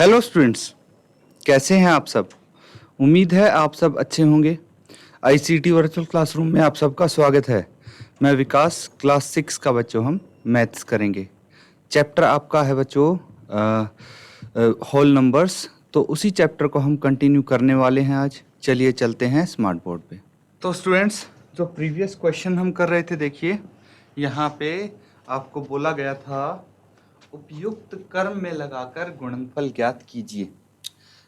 Hello students, कैसे हैं आप सब। उम्मीद है आप सब अच्छे होंगे। आईसीटी वर्चुअल क्लासरूम में आप सबका स्वागत है। मैं विकास, क्लास 6 का बच्चों हम मैथ्स करेंगे। चैप्टर आपका है बच्चों होल नंबर्स। तो उसी चैप्टर को हम कंटिन्यू करने वाले हैं आज। चलिए चलते हैं स्मार्ट बोर्ड पे। तो स्टूडेंट्स, जो प्रीवियस क्वेश्चन हम कर रहे थे, देखिए यहाँ पे आपको बोला गया था उपयुक्त क्रम में लगाकर गुणनफल ज्ञात कीजिए।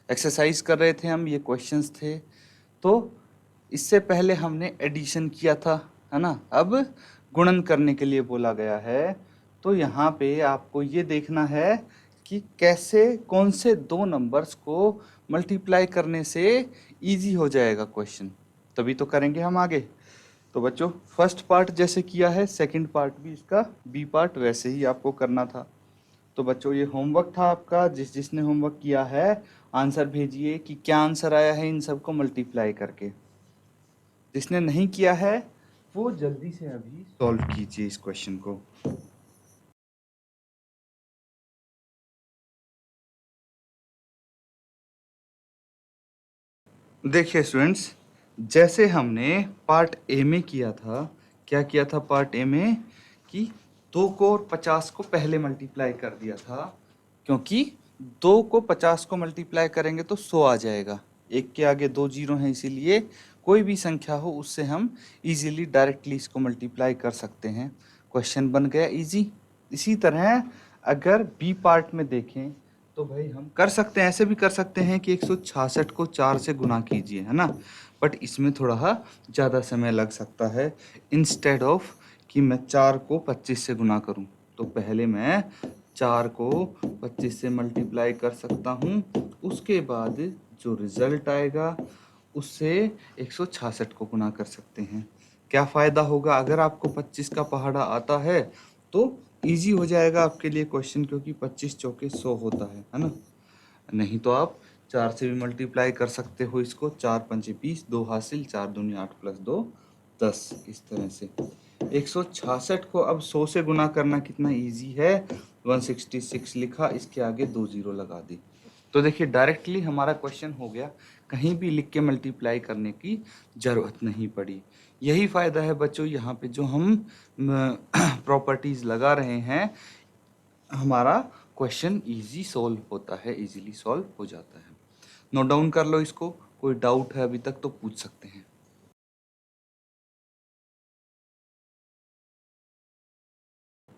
एक्सरसाइज कर रहे थे हम, ये क्वेश्चंस थे। तो इससे पहले हमने एडिशन किया था, है ना। अब गुणन करने के लिए बोला गया है। तो यहाँ पे आपको ये देखना है कि कैसे कौन से दो नंबर्स को मल्टीप्लाई करने से इजी हो जाएगा क्वेश्चन, तभी तो करेंगे हम आगे। तो बच्चों, फर्स्ट पार्ट जैसे किया है, सेकंड पार्ट भी इसका बी पार्ट वैसे ही आपको करना था। तो बच्चों, ये होमवर्क था आपका। जिसने होमवर्क किया है आंसर भेजिए कि क्या आंसर आया है इन सबको मल्टीप्लाई करके। जिसने नहीं किया है वो जल्दी से अभी सॉल्व कीजिए इस क्वेश्चन को। देखिए स्टूडेंट्स, जैसे हमने पार्ट ए में किया था, क्या किया था पार्ट ए में कि 2 को और 50 को पहले मल्टीप्लाई कर दिया था, क्योंकि 2 को 50 को मल्टीप्लाई करेंगे तो 100 आ जाएगा। एक के आगे 2 जीरो हैं, इसीलिए कोई भी संख्या हो उससे हम इजीली डायरेक्टली इसको मल्टीप्लाई कर सकते हैं। क्वेश्चन बन गया इजी। इसी तरह अगर बी पार्ट में देखें तो भाई हम कर सकते हैं, ऐसे भी कर सकते हैं कि 166 को 4 से गुना कीजिए, है ना। बट इसमें थोड़ा ज़्यादा समय लग सकता है। इंस्टेड ऑफ कि मैं 4 को 25 से गुना करूं, तो पहले मैं 4 को 25 से मल्टीप्लाई कर सकता हूं। उसके बाद जो रिजल्ट आएगा उससे 166 को गुना कर सकते हैं। क्या फ़ायदा होगा? अगर आपको 25 का पहाड़ा आता है तो इजी हो जाएगा आपके लिए क्वेश्चन, क्योंकि 25 चौके 100 होता है ना। नहीं तो आप 4 से भी मल्टीप्लाई कर सकते हो इसको। 4 पंचे 20, 2 हासिल, 4 दूनी 8 प्लस 2 10। इस तरह से 166 को अब 100 से गुना करना कितना इजी है। 166 लिखा, इसके आगे 2 जीरो लगा दी। तो देखिए डायरेक्टली हमारा क्वेश्चन हो गया, कहीं भी लिख के मल्टीप्लाई करने की ज़रूरत नहीं पड़ी। यही फ़ायदा है बच्चों, यहाँ पे जो हम प्रॉपर्टीज़ लगा रहे हैं, हमारा क्वेश्चन इजी सॉल्व होता है, इजीली सॉल्व हो जाता है। नोट डाउन कर लो इसको। कोई डाउट है अभी तक तो पूछ सकते हैं।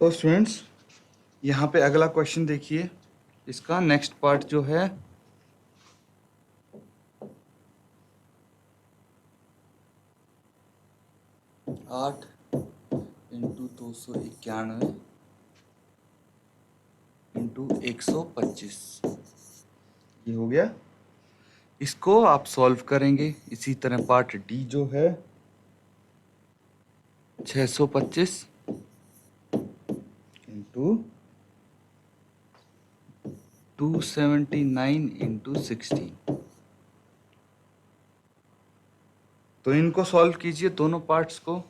तो स्टूडेंट्स, यहाँ पे अगला क्वेश्चन देखिए, इसका नेक्स्ट पार्ट जो है 8 इंटू 291 इंटू 125, ये हो गया। इसको आप सॉल्व करेंगे। इसी तरह पार्ट डी जो है 625 इंटू 279 इंटू 16। तो इनको सॉल्व कीजिए दोनों पार्ट्स को।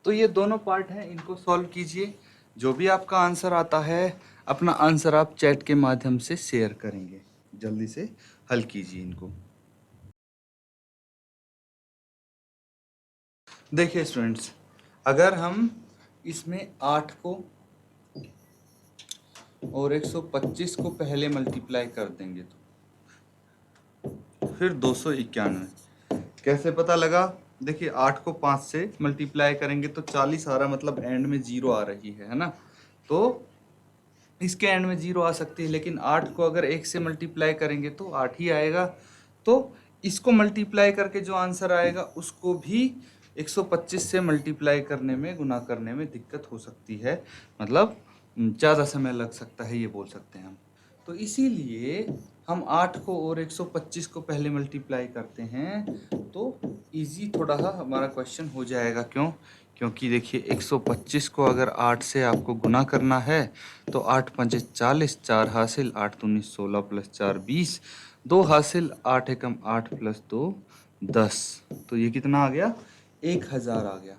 तो ये दोनों पार्ट हैं, इनको सॉल्व कीजिए। जो भी आपका आंसर आता है, अपना आंसर आप चैट के माध्यम से शेयर करेंगे। जल्दी से हल कीजिए इनको। देखिए स्टूडेंट्स, अगर हम इसमें 8 को और 125 को पहले मल्टीप्लाई कर देंगे तो फिर 291। कैसे पता लगा? देखिए 8 को 5 से मल्टीप्लाई करेंगे तो 40 आ रहा, मतलब एंड में 0 आ रही है ना। तो इसके एंड में 0 आ सकती है, लेकिन 8 को अगर 1 से मल्टीप्लाई करेंगे तो 8 ही आएगा। तो इसको मल्टीप्लाई करके जो आंसर आएगा उसको भी 125 से मल्टीप्लाई करने में, गुना करने में दिक्कत हो सकती है, मतलब ज़्यादा समय लग सकता है, ये बोल सकते हैं हम। तो इसीलिए हम 8 को और 125 को पहले मल्टीप्लाई करते हैं तो इजी थोड़ा हमारा क्वेश्चन हो जाएगा। क्यों? क्योंकि देखिए 125 को अगर 8 से आपको गुना करना है तो 8 पंचे 40, 4 हासिल, 8 दूनी 16 प्लस 4 20, 2 हासिल, 8 एकम 8 प्लस 2 10। तो ये कितना आ गया? 1000 आ गया।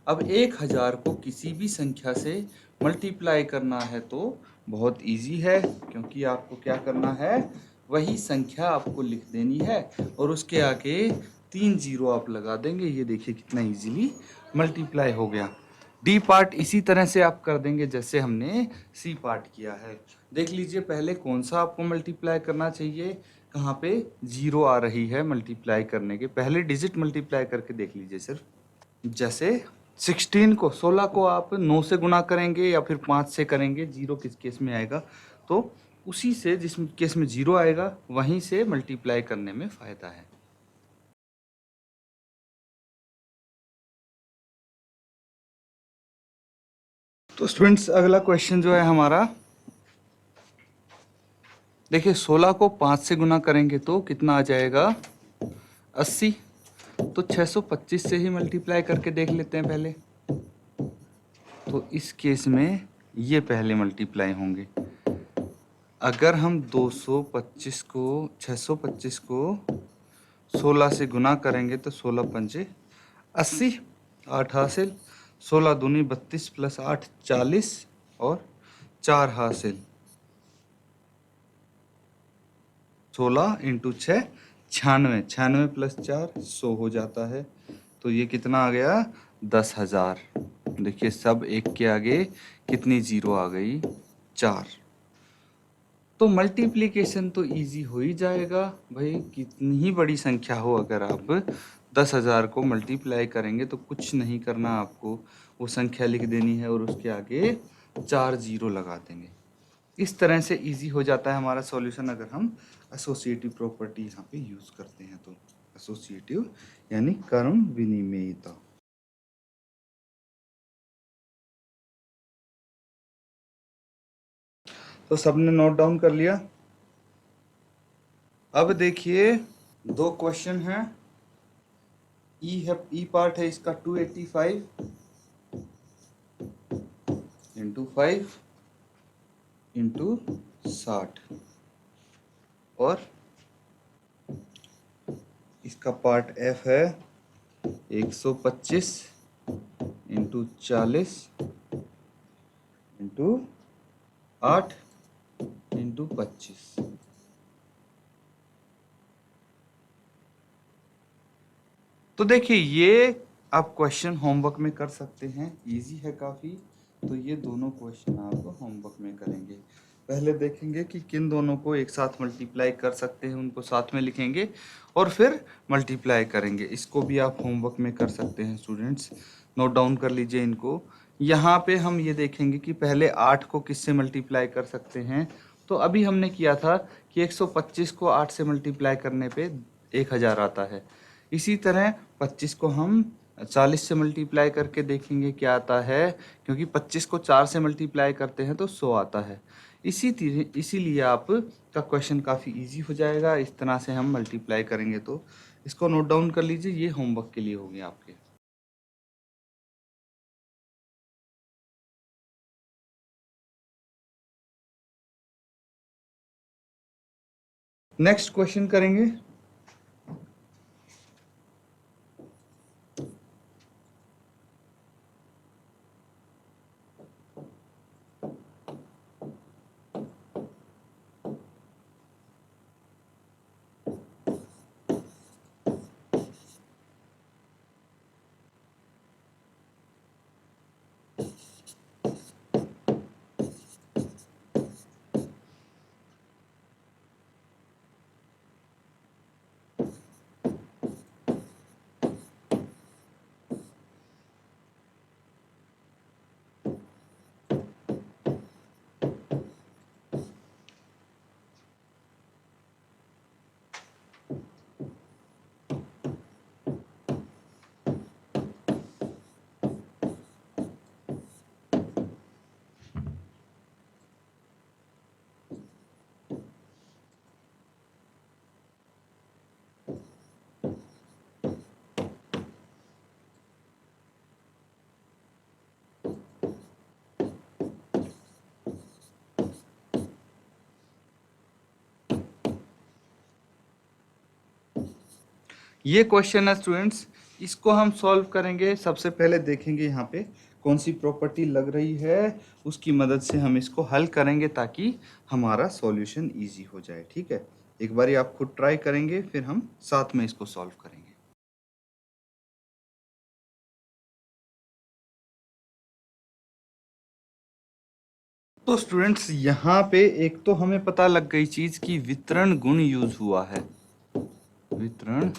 अब 1000 को किसी भी संख्या से मल्टीप्लाई करना है तो बहुत इजी है, क्योंकि आपको क्या करना है, वही संख्या आपको लिख देनी है और उसके आगे 3 जीरो आप लगा देंगे। ये देखिए कितना इजीली मल्टीप्लाई हो गया। डी पार्ट इसी तरह से आप कर देंगे जैसे हमने सी पार्ट किया है। देख लीजिए पहले कौन सा आपको मल्टीप्लाई करना चाहिए, कहाँ पे जीरो आ रही है मल्टीप्लाई करने के पहले डिजिट मल्टीप्लाई करके देख लीजिए सिर्फ। जैसे 16 को आप 9 से गुना करेंगे या फिर 5 से करेंगे, जीरो किस केस में आएगा, तो उसी से जिस केस में जीरो आएगा वहीं से मल्टीप्लाई करने में फायदा है। तो स्टूडेंट्स अगला क्वेश्चन जो है हमारा, देखिए 16 को 5 से गुना करेंगे तो कितना आ जाएगा, 80। तो 625 से ही मल्टीप्लाई करके देख लेते हैं पहले। तो इस केस में ये पहले मल्टीप्लाई होंगे। अगर हम 225 को 625 को 16 से गुना करेंगे तो 16 पंजे 80, 8 हासिल, 16 दूनी 32 प्लस 8 40 और 4 हासिल, 16 इंटू 6 96, 96 प्लस 4 100 हो जाता है। तो ये कितना आ गया, 10,000। देखिए सब एक के आगे कितनी जीरो आ गई, 4। तो मल्टीप्लिकेशन तो इजी हो ही जाएगा भाई, कितनी ही बड़ी संख्या हो, अगर आप 10,000 को मल्टीप्लाई करेंगे तो कुछ नहीं करना आपको, वो संख्या लिख देनी है और उसके आगे 4 जीरो लगा देंगे। इस तरह से इजी हो जाता है हमारा सॉल्यूशन अगर हम एसोसिएटिव प्रॉपर्टी यहाँ पे यूज करते हैं तो। एसोसिएटिव यानी कर्म विनिमेयता। तो सबने नोट डाउन कर लिया। अब देखिए दो क्वेश्चन हैं। ई पार्ट है इसका 285 इंटू 5 इंटू 60 और इसका पार्ट एफ है 125 इंटू 40 इंटू 8 इंटू 25। तो देखिए ये आप क्वेश्चन होमवर्क में कर सकते हैं, इजी है काफ़ी। तो ये दोनों क्वेश्चन आप होमवर्क में करेंगे। पहले देखेंगे कि किन दोनों को एक साथ मल्टीप्लाई कर सकते हैं, उनको साथ में लिखेंगे और फिर मल्टीप्लाई करेंगे। इसको भी आप होमवर्क में कर सकते हैं स्टूडेंट्स, नोट डाउन कर लीजिए इनको। यहाँ पे हम ये देखेंगे कि पहले 8 को किससे मल्टीप्लाई कर सकते हैं। तो अभी हमने किया था कि 125 को 8 से मल्टीप्लाई करने पे 1000 आता है। इसी तरह 25 को हम 40 से मल्टीप्लाई करके देखेंगे क्या आता है, क्योंकि 25 को 4 से मल्टीप्लाई करते हैं तो 100 आता है। इसीलिए आप का क्वेश्चन काफ़ी इजी हो जाएगा, इस तरह से हम मल्टीप्लाई करेंगे। तो इसको नोट डाउन कर लीजिए, ये होमवर्क के लिए हो गया आपके। नेक्स्ट क्वेश्चन करेंगे। ये क्वेश्चन है स्टूडेंट्स, इसको हम सॉल्व करेंगे। सबसे पहले देखेंगे यहाँ पे कौन सी प्रॉपर्टी लग रही है उसकी मदद से हम इसको हल करेंगे ताकि हमारा सॉल्यूशन इजी हो जाए। ठीक है, एक बारी आप खुद ट्राई करेंगे, फिर हम साथ में इसको सॉल्व करेंगे। तो स्टूडेंट्स, यहाँ पे एक तो हमें पता लग गई चीज कि वितरण गुण यूज हुआ है। वितरण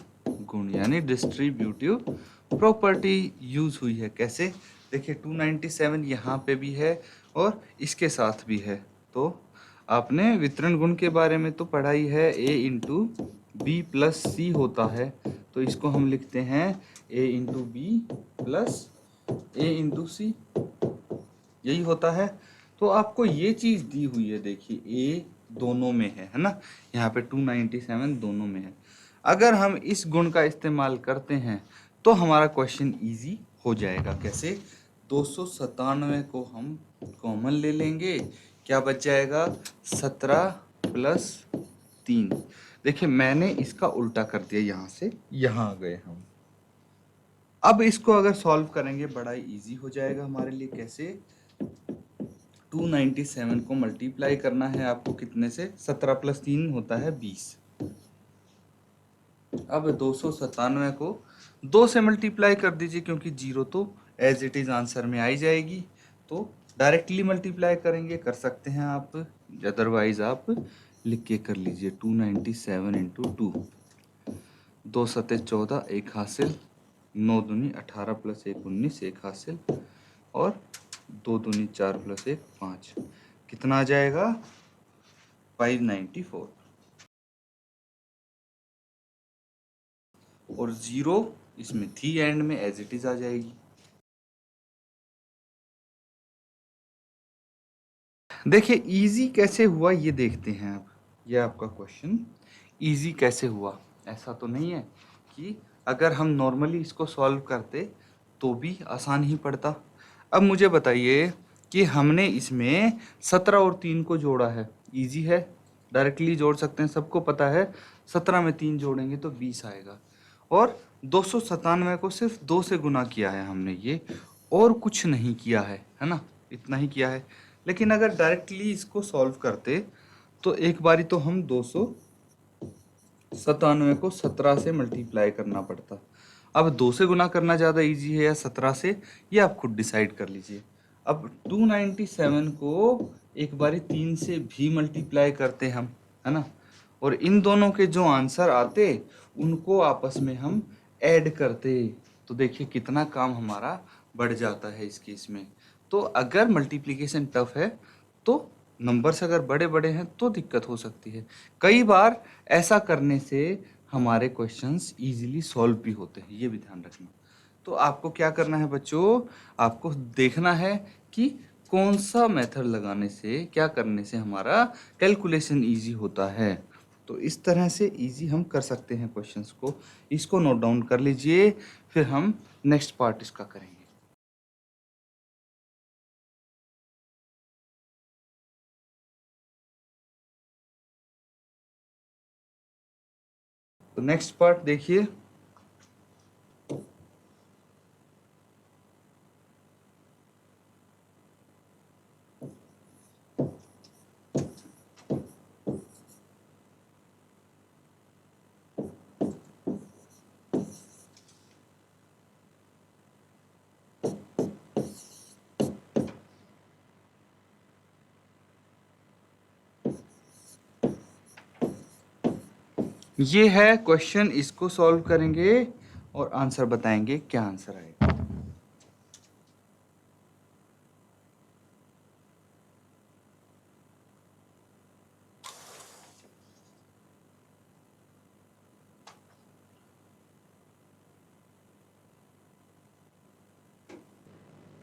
गुण यानी डिस्ट्रीब्यूटिव प्रॉपर्टी यूज हुई है। कैसे? देखिए 297 यहाँ पे भी है और इसके साथ भी है। तो आपने वितरण गुण के बारे में तो पढ़ा ही है, a into B plus C होता है। तो इसको हम लिखते हैं a into B plus A into C, यही होता है। तो आपको ये चीज दी हुई है, देखिए ए दोनों में है ना, यहाँ पे 297 दोनों में है। अगर हम इस गुण का इस्तेमाल करते हैं तो हमारा क्वेश्चन इजी हो जाएगा। कैसे? 297 को हम कॉमन ले लेंगे, क्या बच जाएगा? 17 प्लस 3। देखिए मैंने इसका उल्टा कर दिया, यहाँ से यहाँ आ गए हम। अब इसको अगर सॉल्व करेंगे बड़ा इजी हो जाएगा हमारे लिए। कैसे? 297 को मल्टीप्लाई करना है आपको कितने से? 17 प्लस 3 होता है 20। अब 297 को 2 से मल्टीप्लाई कर दीजिए, क्योंकि जीरो तो एज इट इज आंसर में आई जाएगी। तो डायरेक्टली मल्टीप्लाई करेंगे, कर सकते हैं आप, अदरवाइज आप लिख के कर लीजिए। 297 इंटू 2, 2 सते 14, एक हासिल, 9 दूनी 18 प्लस 1 19, एक हासिल, और 2 दूनी 4 प्लस 1 5। कितना आ जाएगा? 594। और जीरो इसमें थी एंड में, एज इट इज आ जाएगी। देखिए इजी कैसे हुआ ये देखते हैं आप। ये आपका क्वेश्चन इजी कैसे हुआ? ऐसा तो नहीं है कि अगर हम नॉर्मली इसको सॉल्व करते तो भी आसान ही पड़ता। अब मुझे बताइए कि हमने इसमें 17 और 3 को जोड़ा है, इजी है, डायरेक्टली जोड़ सकते हैं, सबको पता है 17 में 3 जोड़ेंगे तो 20 आएगा। और 297 को सिर्फ 2 से गुना किया है हमने, ये और कुछ नहीं किया है ना, इतना ही किया है। लेकिन अगर डायरेक्टली इसको सॉल्व करते तो एक बारी तो हम 297 को 17 से मल्टीप्लाई करना पड़ता। अब 2 से गुना करना ज़्यादा इजी है या 17 से, ये आप खुद डिसाइड कर लीजिए। अब 297 को एक बारी 3 से भी मल्टीप्लाई करते हम, है ना, और इन दोनों के जो आंसर आते उनको आपस में हम ऐड करते, तो देखिए कितना काम हमारा बढ़ जाता है इस केस में। तो अगर मल्टीप्लिकेशन टफ है तो नंबर्स अगर बड़े बड़े हैं तो दिक्कत हो सकती है। कई बार ऐसा करने से हमारे क्वेश्चंस इजीली सॉल्व भी होते हैं, ये भी ध्यान रखना। तो आपको क्या करना है बच्चों? आपको देखना है कि कौन सा मेथड लगाने से, क्या करने से हमारा कैलकुलेशन इजी होता है। तो इस तरह से इजी हम कर सकते हैं क्वेश्चंस को। इसको नोट डाउन कर लीजिए, फिर हम नेक्स्ट पार्ट इसका करेंगे। तो नेक्स्ट पार्ट देखिए। ये है क्वेश्चन, इसको सॉल्व करेंगे और आंसर बताएंगे क्या आंसर आएगा।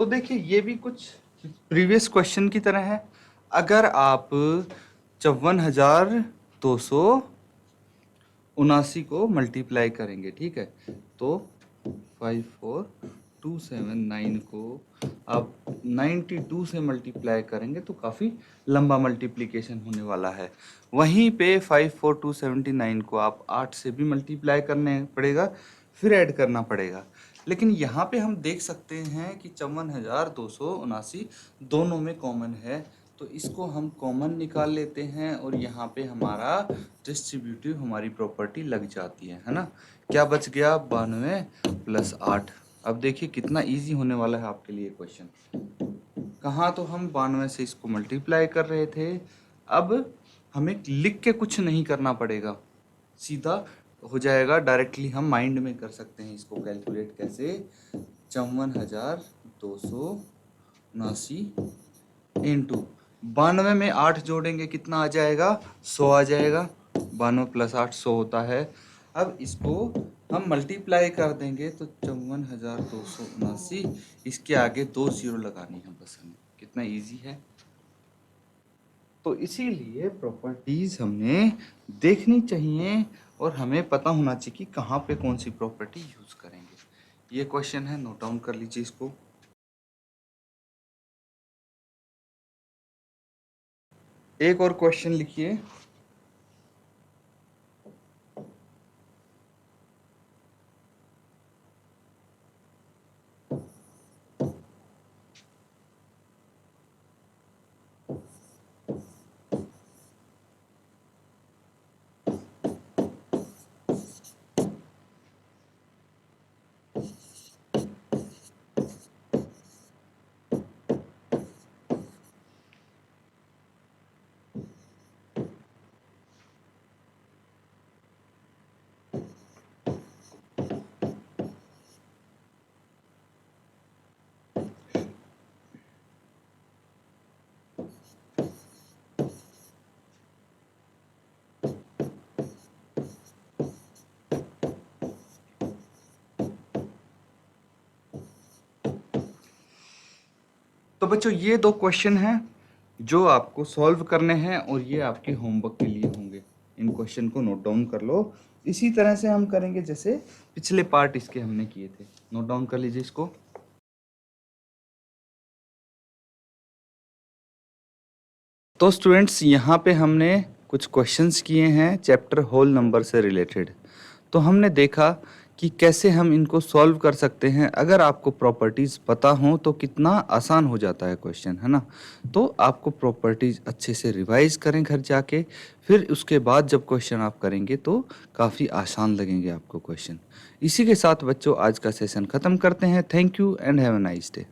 तो देखिए ये भी कुछ प्रीवियस क्वेश्चन की तरह है। अगर आप 54,279 को मल्टीप्लाई करेंगे, ठीक है, तो 54,279 को आप 92 से मल्टीप्लाई करेंगे तो काफ़ी लंबा मल्टीप्लिकेशन होने वाला है। वहीं पे 54,279 को आप 8 से भी मल्टीप्लाई करने पड़ेगा, फिर ऐड करना पड़ेगा। लेकिन यहाँ पे हम देख सकते हैं कि 54,279 दोनों में कॉमन है, तो इसको हम कॉमन निकाल लेते हैं और यहाँ पे हमारा डिस्ट्रीब्यूटिव हमारी प्रॉपर्टी लग जाती है ना। क्या बच गया? 92 + 8। अब देखिए कितना इजी होने वाला है आपके लिए क्वेश्चन। कहाँ तो हम 92 से इसको मल्टीप्लाई कर रहे थे, अब हमें लिख के कुछ नहीं करना पड़ेगा, सीधा हो जाएगा, डायरेक्टली हम माइंड में कर सकते हैं इसको कैलकुलेट कैसे। 54,279 इंटू 92 में 8 जोड़ेंगे कितना आ जाएगा? 100 आ जाएगा। 92 + 8 100 होता है। अब इसको हम मल्टीप्लाई कर देंगे तो 54,279, इसके आगे 2 जीरो लगानी है बस हमें। कितना इजी है। तो इसीलिए प्रॉपर्टीज हमने देखनी चाहिए और हमें पता होना चाहिए कि कहाँ पे कौन सी प्रॉपर्टी यूज करेंगे। ये क्वेश्चन है, नोट डाउन कर लीजिए इसको। एक और क्वेश्चन लिखिए। तो बच्चों ये 2 क्वेश्चन हैं जो आपको सॉल्व करने हैं और ये आपके होमवर्क के लिए होंगे। इन क्वेश्चन को नोट डाउन कर लो। इसी तरह से हम करेंगे जैसे पिछले पार्ट इसके हमने किए थे। नोट डाउन कर लीजिए इसको। तो स्टूडेंट्स यहाँ पे हमने कुछ क्वेश्चंस किए हैं चैप्टर होल नंबर से रिलेटेड। तो हमने देखा कि कैसे हम इनको सॉल्व कर सकते हैं। अगर आपको प्रॉपर्टीज़ पता हो तो कितना आसान हो जाता है क्वेश्चन, है ना। तो आपको प्रॉपर्टीज़ अच्छे से रिवाइज करें घर जाके, फिर उसके बाद जब क्वेश्चन आप करेंगे तो काफ़ी आसान लगेंगे आपको क्वेश्चन। इसी के साथ बच्चों आज का सेशन ख़त्म करते हैं। Thank you and have a nice day.